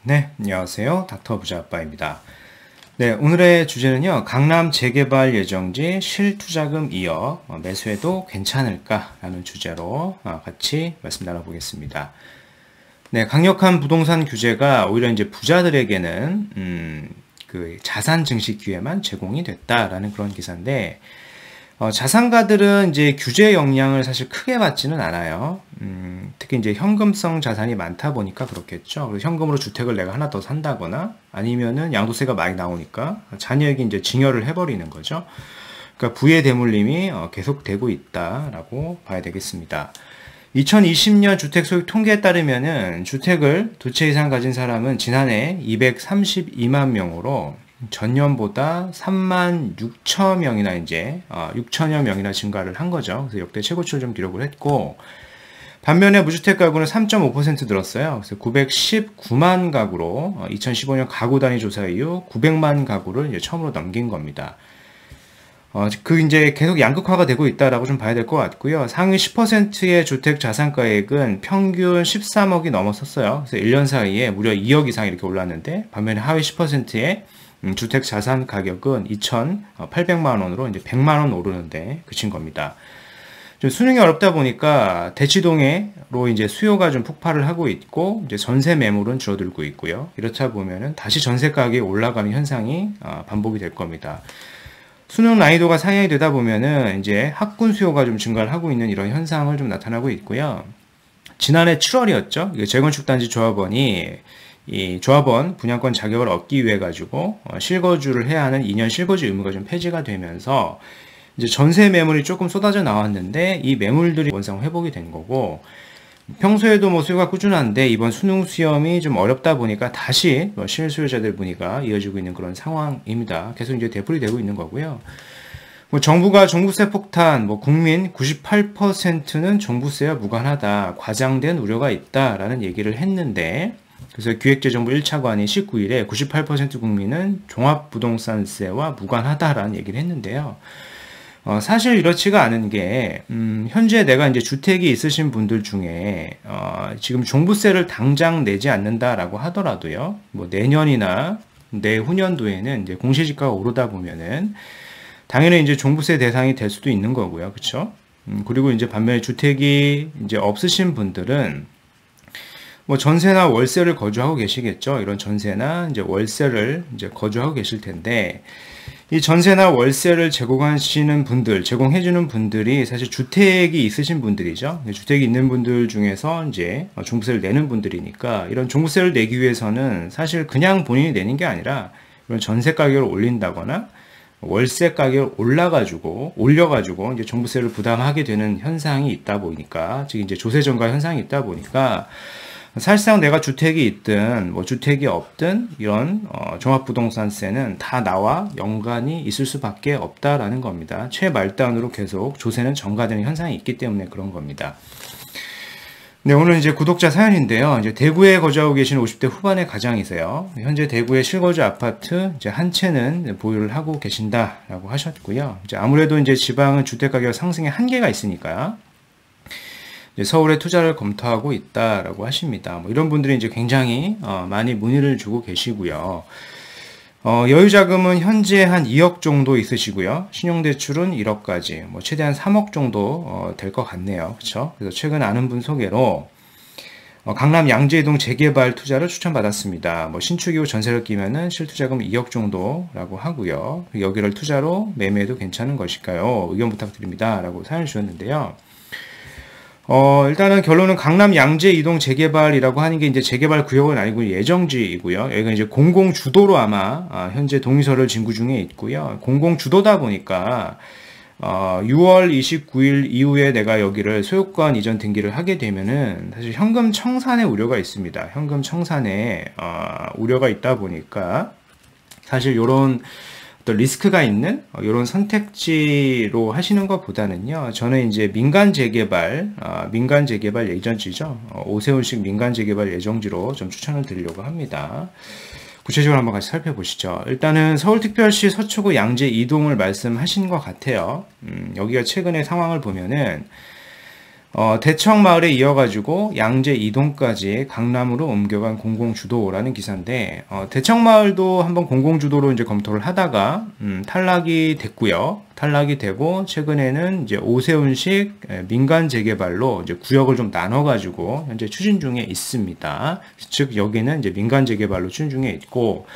네, 안녕하세요. 닥터 부자 아빠입니다. 네, 오늘의 주제는요, 강남 재개발 예정지 실투자금 이어 매수해도 괜찮을까라는 주제로 같이 말씀 나눠보겠습니다. 네, 강력한 부동산 규제가 오히려 이제 부자들에게는 그 자산 증식 기회만 제공이 됐다라는 그런 기사인데, 자산가들은 이제 규제 영향을 사실 크게 받지는 않아요. 특히 이제 현금성 자산이 많다 보니까 그렇겠죠. 그래서 현금으로 주택을 내가 하나 더 산다거나 아니면은 양도세가 많이 나오니까 자녀에게 이제 증여를 해버리는 거죠. 그러니까 부의 대물림이 계속되고 있다라고 봐야 되겠습니다. 2020년 주택 소유 통계에 따르면은 주택을 두 채 이상 가진 사람은 지난해 232만 명으로 전년보다 3만 6천 명이나 이제 6천여 명이나 증가를 한 거죠. 그래서 역대 최고치를 좀 기록을 했고, 반면에 무주택 가구는 3.5% 늘었어요. 그래서 919만 가구로 2015년 가구 단위 조사 이후 900만 가구를 이제 처음으로 넘긴 겁니다. 이제 계속 양극화가 되고 있다라고 좀 봐야 될 것 같고요. 상위 10%의 주택 자산가액은 평균 13억이 넘었었어요. 그래서 1년 사이에 무려 2억 이상 이렇게 올랐는데, 반면에 하위 10%의 주택 자산 가격은 2,800만 원으로 이제 100만 원 오르는데 그친 겁니다. 좀 수능이 어렵다 보니까 대치동으로 이제 수요가 좀 폭발을 하고 있고, 이제 전세 매물은 줄어들고 있고요. 이렇다 보면은 다시 전세 가격이 올라가는 현상이 반복이 될 겁니다. 수능 난이도가 상향이 되다 보면은 이제 학군 수요가 좀 증가를 하고 있는 이런 현상을 좀 나타나고 있고요. 지난해 7월이었죠. 재건축단지 조합원이 이 조합원 분양권 자격을 얻기 위해 가지고 실거주를 해야 하는 2년 실거주 의무가 좀 폐지가 되면서 이제 전세 매물이 조금 쏟아져 나왔는데, 이 매물들이 원상 회복이 된 거고, 평소에도 뭐 수요가 꾸준한데 이번 수능 시험이 좀 어렵다 보니까 다시 실수요자들 문의가 이어지고 있는 그런 상황입니다. 계속 이제 되풀이 되고 있는 거고요. 뭐 정부가 종부세 폭탄, 국민 98%는 종부세와 무관하다, 과장된 우려가 있다라는 얘기를 했는데, 그래서 기획재정부 1차관이 19일에 98% 국민은 종합부동산세와 무관하다라는 얘기를 했는데요. 사실 이렇지가 않은 게, 현재 내가 이제 주택이 있으신 분들 중에, 지금 종부세를 당장 내지 않는다라고 하더라도요, 뭐 내년이나 내후년도에는 이제 공시지가가 오르다 보면은, 당연히 이제 종부세 대상이 될 수도 있는 거고요. 그쵸? 그리고 이제 반면에 주택이 이제 없으신 분들은, 뭐 전세나 월세를 거주하고 계시겠죠. 이런 전세나 이제 월세를 이제 거주하고 계실 텐데, 이 전세나 월세를 제공하시는 분들, 제공해주는 분들이 사실 주택이 있으신 분들이죠. 주택이 있는 분들 중에서 이제 종부세를 내는 분들이니까, 이런 종부세를 내기 위해서는 사실 그냥 본인이 내는 게 아니라 이런 전세 가격을 올린다거나 월세 가격을 올려가지고 이제 종부세를 부담하게 되는 현상이 있다 보니까, 즉 이제 조세 증가 현상이 있다 보니까, 사실상 내가 주택이 있든 뭐 주택이 없든 이런 종합부동산세는 다 나와 연관이 있을 수밖에 없다라는 겁니다. 최말단으로 계속 조세는 전가되는 현상이 있기 때문에 그런 겁니다. 네, 오늘 이제 구독자 사연인데요. 이제 대구에 거주하고 계시는 50대 후반의 가장이세요. 현재 대구의 실거주 아파트 이제 한 채는 보유를 하고 계신다라고 하셨고요. 이제 아무래도 이제 지방은 주택 가격 상승의 한계가 있으니까 서울에 투자를 검토하고 있다라고 하십니다. 뭐 이런 분들이 이제 굉장히 많이 문의를 주고 계시고요. 여유 자금은 현재 한 2억 정도 있으시고요. 신용대출은 1억까지, 뭐 최대한 3억 정도 될 것 같네요. 그렇죠? 그래서 최근 아는 분 소개로 강남 양재이동 재개발 투자를 추천받았습니다. 뭐 신축이후 전세를 끼면은 실투자금 2억 정도라고 하고요. 여기를 투자로 매매해도 괜찮은 것일까요? 의견 부탁드립니다라고 사연을 주셨는데요. 일단은 결론은 강남 양재 이동 재개발이라고 하는 게 이제 재개발 구역은 아니고 예정지이고요. 여기가 이제 공공 주도로 아마 현재 동의서를 진구 중에 있고요. 공공 주도다 보니까 6월 29일 이후에 내가 여기를 소유권 이전 등기를 하게 되면은 사실 현금 청산의 우려가 있습니다. 현금 청산에 우려가 있다 보니까 사실 요런 또 리스크가 있는 이런 선택지로 하시는 것보다는요, 저는 이제 민간 재개발 예정지죠. 오세훈식 민간 재개발 예정지로 좀 추천을 드리려고 합니다. 구체적으로 한번 같이 살펴보시죠. 일단은 서울특별시 서초구 양재 이동을 말씀하신 것 같아요. 여기가 최근의 상황을 보면은 대청마을에 이어가지고 양재 이동까지 강남으로 옮겨간 공공주도라는 기사인데, 대청마을도 한번 공공주도로 이제 검토를 하다가, 탈락이 됐고요. 탈락이 되고, 최근에는 이제 오세훈식 민간 재개발로 이제 구역을 좀 나눠가지고 현재 추진 중에 있습니다. 즉, 여기는 이제 민간 재개발로 추진 중에 있고,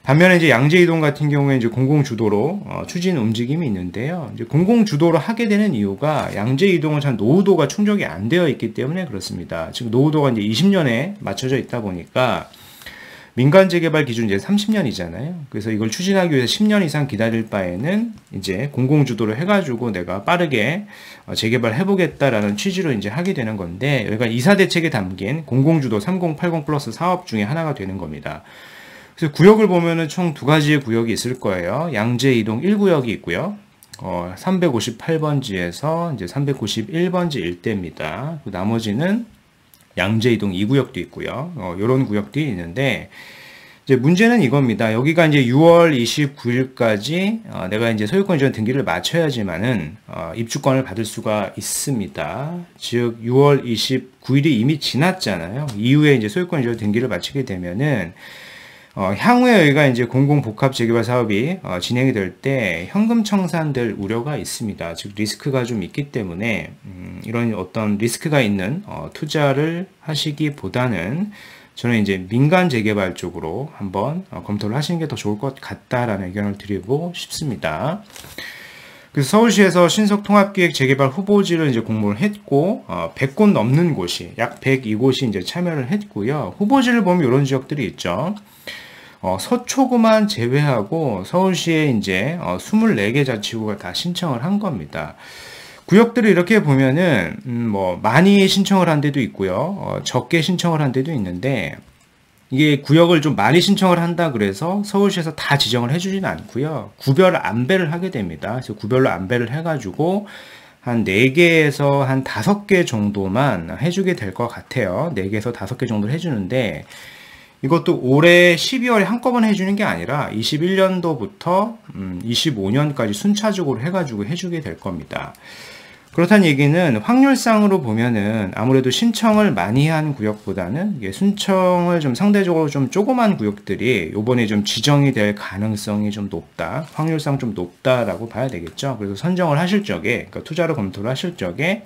반면에 이제 양재이동 같은 경우에 이제 공공주도로 추진 움직임이 있는데요. 이제 공공주도로 하게 되는 이유가 양재이동은 참 노후도가 충족이 안 되어 있기 때문에 그렇습니다. 지금 노후도가 이제 20년에 맞춰져 있다 보니까 민간 재개발 기준 이제 30년이잖아요. 그래서 이걸 추진하기 위해서 10년 이상 기다릴 바에는 이제 공공주도로 해가지고 내가 빠르게 재개발 해보겠다라는 취지로 이제 하게 되는 건데, 여기가 이사 대책에 담긴 공공주도 3080 플러스 사업 중에 하나가 되는 겁니다. 그래서 구역을 보면은 총 두 가지의 구역이 있을 거예요. 양재 이동 1구역이 있고요. 358번지에서 이제 391번지 일대입니다. 나머지는 양재 이동 2구역도 있고요. 요런 구역들이 있는데, 이제 문제는 이겁니다. 여기가 이제 6월 29일까지 내가 이제 소유권 이전 등기를 마쳐야지만은 입주권을 받을 수가 있습니다. 즉 6월 29일이 이미 지났잖아요. 이후에 이제 소유권 이전 등기를 마치게 되면은 향후에 여기가 이제 공공복합재개발 사업이 진행이 될 때 현금 청산될 우려가 있습니다. 즉 리스크가 좀 있기 때문에 이런 어떤 리스크가 있는 투자를 하시기보다는 저는 이제 민간 재개발 쪽으로 한번 검토를 하시는 게 더 좋을 것 같다라는 의견을 드리고 싶습니다. 그래서 서울시에서 신속통합기획 재개발 후보지를 이제 공모를 했고 100곳 넘는 곳이 약 102곳이 이제 참여를 했고요. 후보지를 보면 이런 지역들이 있죠. 서초구만 제외하고 서울시에 이제 24개 자치구가 다 신청을 한 겁니다. 구역들을 이렇게 보면은 뭐 많이 신청을 한 데도 있고요. 적게 신청을 한 데도 있는데, 이게 구역을 좀 많이 신청을 한다 그래서 서울시에서 다 지정을 해주지는 않고요. 구별 안배를 하게 됩니다. 그래서 구별로 안배를 해가지고 한 4개에서 한 5개 정도만 해주게 될 것 같아요. 4개에서 5개 정도를 해주는데, 이것도 올해 12월에 한꺼번에 해주는 게 아니라 21년도부터 25년까지 순차적으로 해가지고 해주게 될 겁니다. 그렇다는 얘기는 확률상으로 보면은 아무래도 신청을 많이 한 구역보다는 신청을 좀 상대적으로 좀 조그만 구역들이 요번에 좀 지정이 될 가능성이 좀 높다. 확률상 좀 높다라고 봐야 되겠죠. 그래서 선정을 하실 적에, 그러니까 투자를 검토를 하실 적에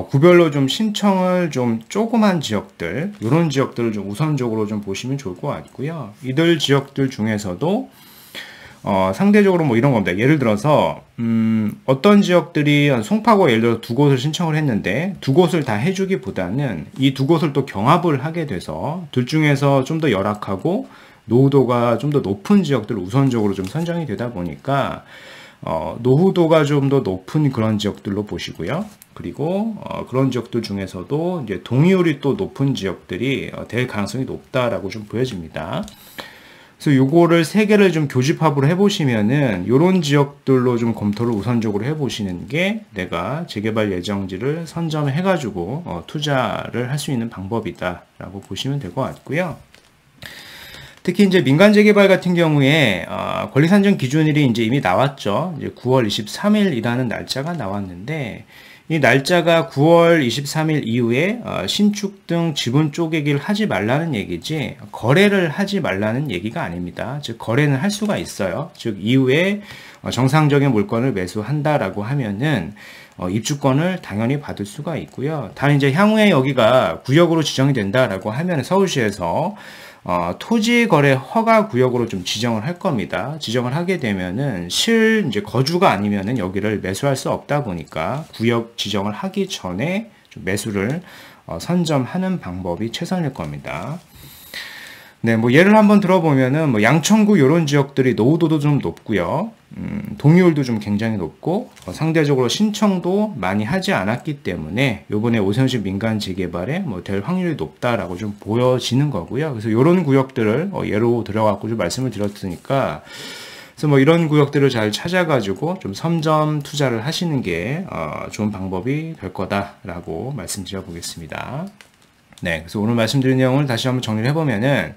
구별로 좀 신청을 좀 조그만 지역들, 이런 지역들을 좀 우선적으로 좀 보시면 좋을 것 같고요. 이들 지역들 중에서도 상대적으로 뭐 이런 겁니다. 예를 들어서 어떤 지역들이 송파구 예를 들어 2곳을 신청을 했는데 2곳을 다 해주기보다는 이 2곳을 또 경합을 하게 돼서 둘 중에서 좀 더 열악하고 노후도가 좀 더 높은 지역들을 우선적으로 좀 선정이 되다 보니까 노후도가 좀 더 높은 그런 지역들로 보시고요. 그리고 그런 지역들 중에서도 이제 동의율이 또 높은 지역들이 될 가능성이 높다라고 좀 보여집니다. 그래서 요거를 3개를 좀 교집합으로 해보시면은 요런 지역들로 좀 검토를 우선적으로 해보시는 게 내가 재개발 예정지를 선점해가지고 투자를 할 수 있는 방법이다라고 보시면 될 것 같고요. 특히 이제 민간 재개발 같은 경우에 권리 산정 기준일이 이제 이미 나왔죠. 이제 9월 23일이라는 날짜가 나왔는데, 이 날짜가 9월 23일 이후에 신축 등 지분 쪼개기를 하지 말라는 얘기지 거래를 하지 말라는 얘기가 아닙니다. 즉 거래는 할 수가 있어요. 즉 이후에 정상적인 물건을 매수한다라고 하면은 입주권을 당연히 받을 수가 있고요. 단 이제 향후에 여기가 구역으로 지정이 된다라고 하면 서울시에서 토지 거래 허가 구역으로 좀 지정을 할 겁니다. 지정을 하게 되면은 이제 거주가 아니면은 여기를 매수할 수 없다 보니까 구역 지정을 하기 전에 좀 매수를 선점하는 방법이 최선일 겁니다. 네, 뭐 예를 한번 들어보면은 뭐 양천구 이런 지역들이 노후도도 좀 높고요. 동의율도 좀 굉장히 높고 상대적으로 신청도 많이 하지 않았기 때문에 요번에 오세훈식 민간 재개발에 뭐 될 확률이 높다라고 좀 보여지는 거고요. 그래서 이런 구역들을 예로 들어갖고 좀 말씀을 드렸으니까, 그래서 뭐 이런 구역들을 잘 찾아가지고 좀 선점 투자를 하시는 게 좋은 방법이 될 거다라고 말씀드려 보겠습니다. 네, 그래서 오늘 말씀드린 내용을 다시 한번 정리를 해보면은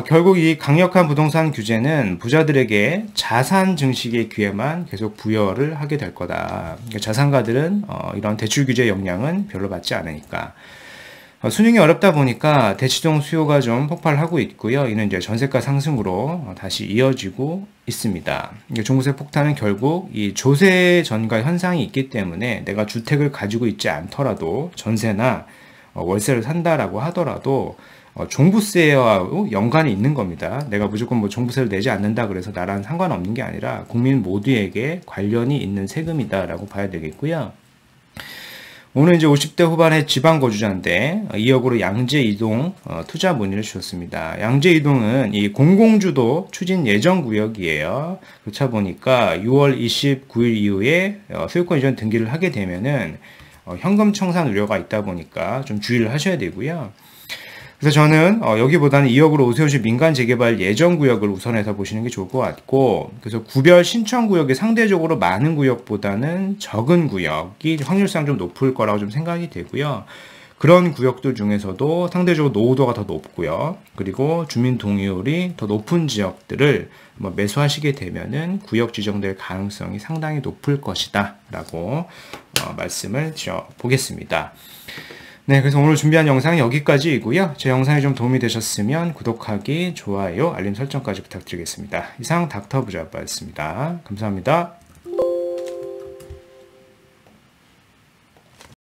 결국 이 강력한 부동산 규제는 부자들에게 자산 증식의 기회만 계속 부여를 하게 될 거다. 그러니까 자산가들은 이런 대출 규제 영향은 별로 받지 않으니까. 수능이 어렵다 보니까 대치동 수요가 좀 폭발하고 있고요. 이는 이제 전세가 상승으로 다시 이어지고 있습니다. 종부세 폭탄은 결국 이 조세 전가 현상이 있기 때문에 내가 주택을 가지고 있지 않더라도 전세나 월세를 산다라고 하더라도 종부세와 연관이 있는 겁니다. 내가 무조건 뭐 종부세를 내지 않는다 그래서 나랑 상관없는 게 아니라 국민 모두에게 관련이 있는 세금이다라고 봐야 되겠고요. 오늘 이제 50대 후반의 지방 거주자인데 2억으로 양재 이동 투자 문의를 주셨습니다. 양재 이동은 이 공공주도 추진 예정 구역이에요. 그렇다 보니까 6월 29일 이후에 소유권 이전 등기를 하게 되면은 현금 청산 우려가 있다 보니까 좀 주의를 하셔야 되고요. 그래서 저는 여기보다는 2억으로 오세훈시 민간 재개발 예정 구역을 우선해서 보시는 게 좋을 것 같고, 그래서 구별 신청 구역이 상대적으로 많은 구역보다는 적은 구역이 확률상 좀 높을 거라고 좀 생각이 되고요. 그런 구역들 중에서도 상대적으로 노후도가 더 높고요. 그리고 주민 동의율이 더 높은 지역들을 매수하시게 되면은 구역 지정될 가능성이 상당히 높을 것이다 라고 말씀을 드려 보겠습니다. 네, 그래서 오늘 준비한 영상은 여기까지이고요. 제 영상이 좀 도움이 되셨으면 구독하기, 좋아요, 알림 설정까지 부탁드리겠습니다. 이상 닥터 부자아빠였습니다. 감사합니다.